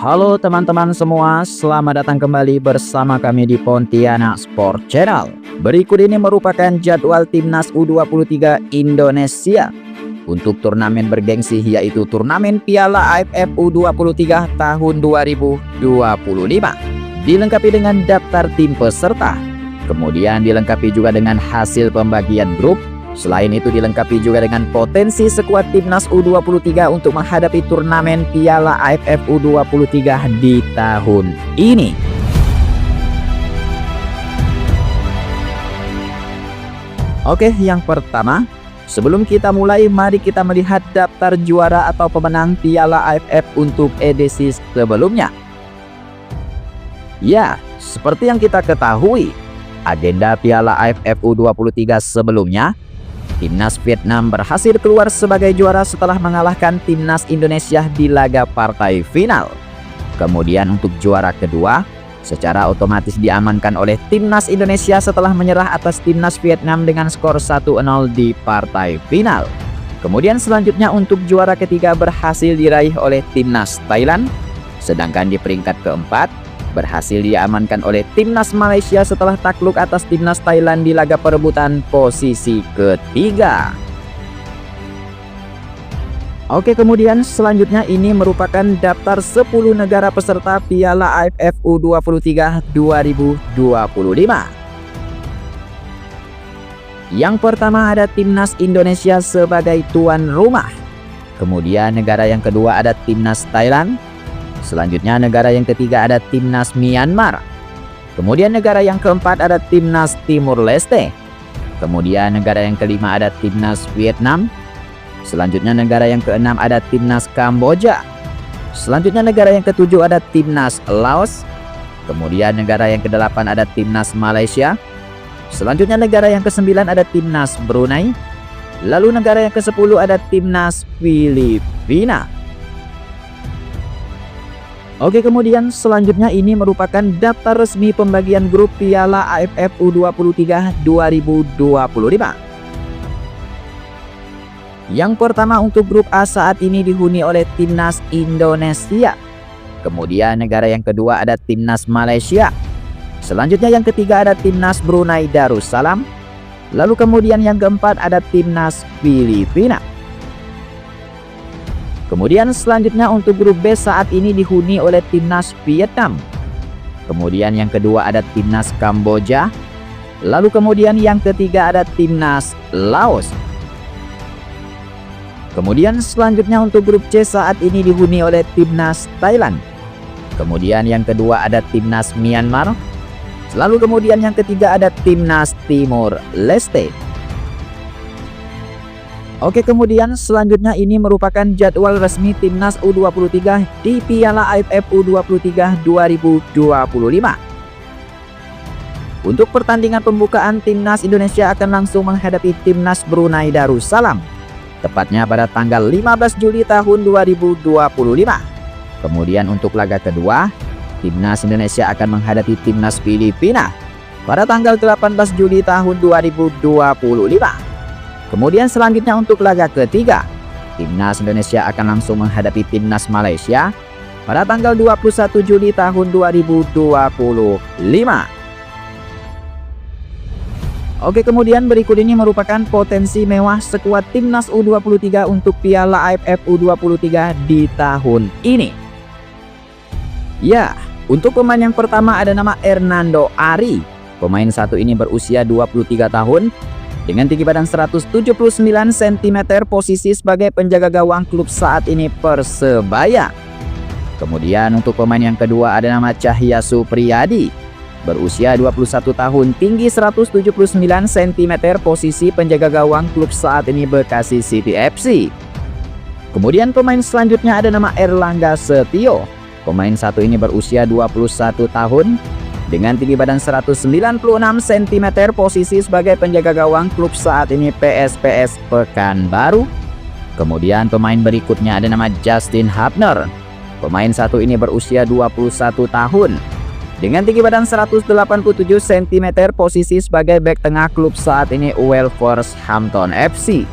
Halo teman-teman semua, selamat datang kembali bersama kami di Pontianak Sport Channel. Berikut ini merupakan jadwal Timnas U23 Indonesia untuk turnamen bergengsi, yaitu turnamen Piala AFF U23 tahun 2025. Dilengkapi dengan daftar tim peserta, kemudian dilengkapi juga dengan hasil pembagian grup. Selain itu dilengkapi juga dengan potensi skuad Timnas U23 untuk menghadapi turnamen Piala AFF U23 di tahun ini. Oke, yang pertama, sebelum kita mulai, mari kita melihat daftar juara atau pemenang Piala AFF untuk edisi sebelumnya. Ya, seperti yang kita ketahui, agenda Piala AFF U23 sebelumnya, Timnas Vietnam berhasil keluar sebagai juara setelah mengalahkan Timnas Indonesia di laga partai final. Kemudian untuk juara kedua, secara otomatis diamankan oleh Timnas Indonesia setelah menyerah atas Timnas Vietnam dengan skor 1-0 di partai final. Kemudian selanjutnya untuk juara ketiga berhasil diraih oleh Timnas Thailand. Sedangkan di peringkat keempat, berhasil diamankan oleh Timnas Malaysia setelah takluk atas Timnas Thailand di laga perebutan posisi ketiga. Oke, kemudian selanjutnya ini merupakan daftar 10 negara peserta Piala AFF U23 2025. Yang pertama ada Timnas Indonesia sebagai tuan rumah. Kemudian negara yang kedua ada Timnas Thailand. Selanjutnya negara yang ketiga ada Timnas Myanmar. Kemudian negara yang keempat ada Timnas Timur Leste. Kemudian negara yang kelima ada Timnas Vietnam. Selanjutnya negara yang keenam ada Timnas Kamboja. Selanjutnya negara yang ketujuh ada Timnas Laos. Kemudian negara yang kedelapan ada Timnas Malaysia. Selanjutnya negara yang kesembilan ada Timnas Brunei. Lalu negara yang ke-10 ada Timnas Filipina. Oke, kemudian selanjutnya ini merupakan daftar resmi pembagian grup Piala AFF U23 2025. Yang pertama untuk grup A saat ini dihuni oleh Timnas Indonesia. Kemudian negara yang kedua ada Timnas Malaysia. Selanjutnya yang ketiga ada Timnas Brunei Darussalam. Lalu kemudian yang keempat ada Timnas Filipina. Kemudian selanjutnya untuk grup B saat ini dihuni oleh Timnas Vietnam. Kemudian yang kedua ada Timnas Kamboja. Lalu kemudian yang ketiga ada Timnas Laos. Kemudian selanjutnya untuk grup C saat ini dihuni oleh Timnas Thailand. Kemudian yang kedua ada Timnas Myanmar. Lalu kemudian yang ketiga ada Timnas Timur Leste. Oke, kemudian selanjutnya ini merupakan jadwal resmi Timnas U23 di Piala AFF U23 2025. Untuk pertandingan pembukaan, Timnas Indonesia akan langsung menghadapi Timnas Brunei Darussalam, tepatnya pada tanggal 15 Juli tahun 2025. Kemudian untuk laga kedua, Timnas Indonesia akan menghadapi Timnas Filipina pada tanggal 18 Juli tahun 2025. Kemudian selanjutnya untuk laga ketiga, Timnas Indonesia akan langsung menghadapi Timnas Malaysia pada tanggal 21 Juli tahun 2025. Oke, kemudian berikut ini merupakan potensi mewah skuad Timnas U23 untuk Piala AFF U23 di tahun ini. Ya, untuk pemain yang pertama ada nama Hernando Ari. Pemain satu ini berusia 23 tahun. Dengan tinggi badan 179 cm, posisi sebagai penjaga gawang klub saat ini Persebaya. Kemudian untuk pemain yang kedua ada nama Cahya Supriyadi. Berusia 21 tahun, tinggi 179 cm, posisi penjaga gawang klub saat ini Bekasi City FC. Kemudian pemain selanjutnya ada nama Erlangga Setio. Pemain satu ini berusia 21 tahun. Dengan tinggi badan 196 cm, posisi sebagai penjaga gawang klub saat ini PSPS Pekanbaru. Kemudian pemain berikutnya ada nama Justin Hapner. Pemain satu ini berusia 21 tahun. Dengan tinggi badan 187 cm, posisi sebagai bek tengah klub saat ini Wolverhampton FC.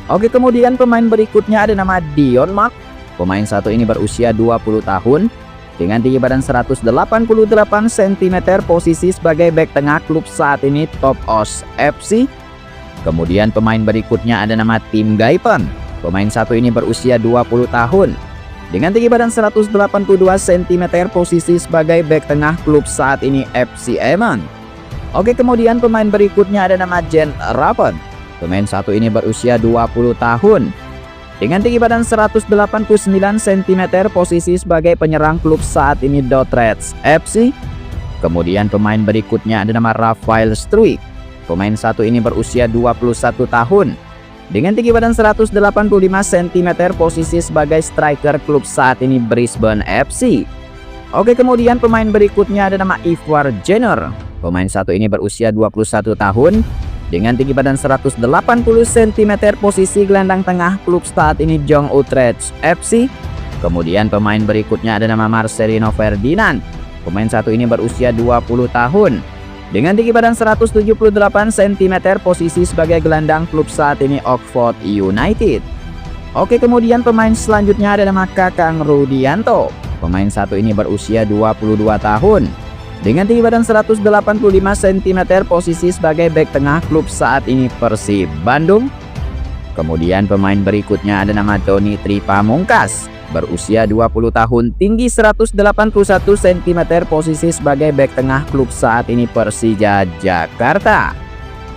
Oke, kemudian pemain berikutnya ada nama Dion Mark. Pemain satu ini berusia 20 tahun. dengan tinggi badan 188 cm, posisi sebagai bek tengah klub saat ini Top Os FC. Kemudian pemain berikutnya ada nama Tim Gaipen. Pemain satu ini berusia 20 tahun dengan tinggi badan 182 cm, posisi sebagai bek tengah klub saat ini FC Emmen. Oke, kemudian pemain berikutnya ada nama Jen Rappen. Pemain satu ini berusia 20 tahun dengan tinggi badan 189 cm, posisi sebagai penyerang klub saat ini Dordrecht FC. Kemudian pemain berikutnya ada nama Rafael Struijk. Pemain satu ini berusia 21 tahun dengan tinggi badan 185 cm, posisi sebagai striker klub saat ini Brisbane FC. Oke, kemudian pemain berikutnya ada nama Ivar Jenner. Pemain satu ini berusia 21 tahun dengan tinggi badan 180 cm, posisi gelandang tengah klub saat ini Jong Utrecht FC. Kemudian pemain berikutnya ada nama Marcelino Ferdinand. Pemain satu ini berusia 20 tahun dengan tinggi badan 178 cm, posisi sebagai gelandang klub saat ini Oxford United. Oke, kemudian pemain selanjutnya ada nama Kakang Rudianto. Pemain satu ini berusia 22 tahun dengan tinggi badan 185 cm, posisi sebagai bek tengah klub saat ini Persib Bandung. Kemudian pemain berikutnya ada nama Doni Tri Pamungkas. Berusia 20 tahun, tinggi 181 cm, posisi sebagai bek tengah klub saat ini Persija Jakarta.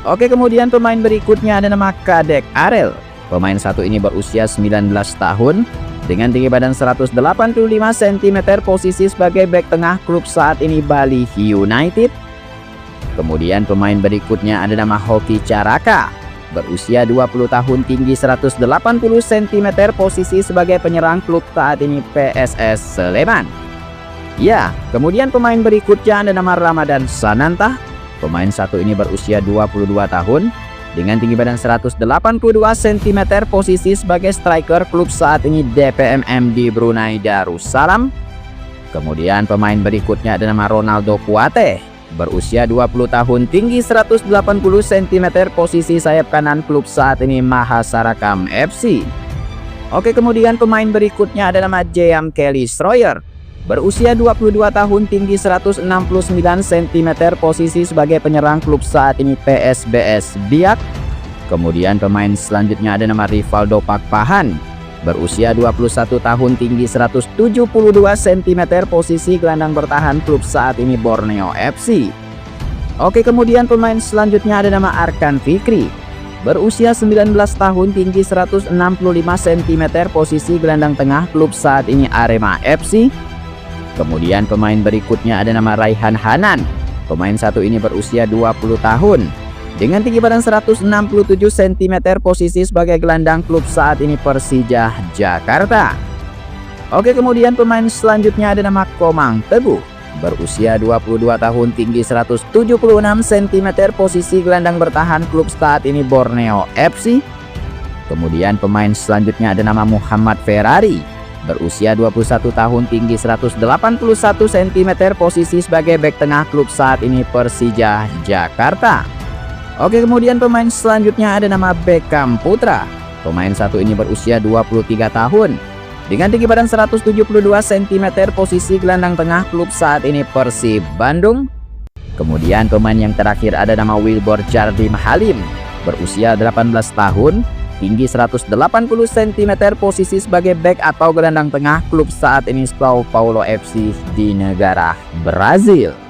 Oke, kemudian pemain berikutnya ada nama Kadek Arel. Pemain satu ini berusia 19 tahun dengan tinggi badan 185 cm, posisi sebagai bek tengah klub saat ini Bali United. Kemudian pemain berikutnya ada nama Hoki Caraka. Berusia 20 tahun, tinggi 180 cm, posisi sebagai penyerang klub saat ini PSS Sleman. Ya, kemudian pemain berikutnya ada nama Ramadan Sananta. Pemain satu ini berusia 22 tahun dengan tinggi badan 182 cm, posisi sebagai striker klub saat ini DPMM di Brunei Darussalam. Kemudian pemain berikutnya ada nama Ronaldo Kuate. Berusia 20 tahun, tinggi 180 cm, posisi sayap kanan klub saat ini Mahasarakam FC. Oke, kemudian pemain berikutnya ada nama Jam Kelly Stroyer. Berusia 22 tahun, tinggi 169 cm, posisi sebagai penyerang klub saat ini PSBS Biak. Kemudian pemain selanjutnya ada nama Rivaldo Pakpahan. Berusia 21 tahun, tinggi 172 cm, posisi gelandang bertahan klub saat ini Borneo FC. Oke, kemudian pemain selanjutnya ada nama Arkan Fikri. Berusia 19 tahun, tinggi 165 cm, posisi gelandang tengah klub saat ini Arema FC. Kemudian pemain berikutnya ada nama Raihan Hanan. Pemain satu ini berusia 20 tahun dengan tinggi badan 167 cm, posisi sebagai gelandang klub saat ini Persija Jakarta. Oke, kemudian pemain selanjutnya ada nama Komang Teguh. Berusia 22 tahun, tinggi 176 cm, posisi gelandang bertahan klub saat ini Borneo FC. Kemudian pemain selanjutnya ada nama Muhammad Ferrari. Berusia 21 tahun, tinggi 181 cm, posisi sebagai bek tengah klub saat ini Persija Jakarta. Oke, kemudian pemain selanjutnya ada nama Beckham Putra. Pemain satu ini berusia 23 tahun dengan tinggi badan 172 cm, posisi gelandang tengah klub saat ini Persib Bandung. Kemudian pemain yang terakhir ada nama Wilbur Jardim Halim. Berusia 18 tahun, tinggi 180 cm, posisi sebagai bek atau gelandang tengah klub saat ini Sao Paulo FC di negara Brazil.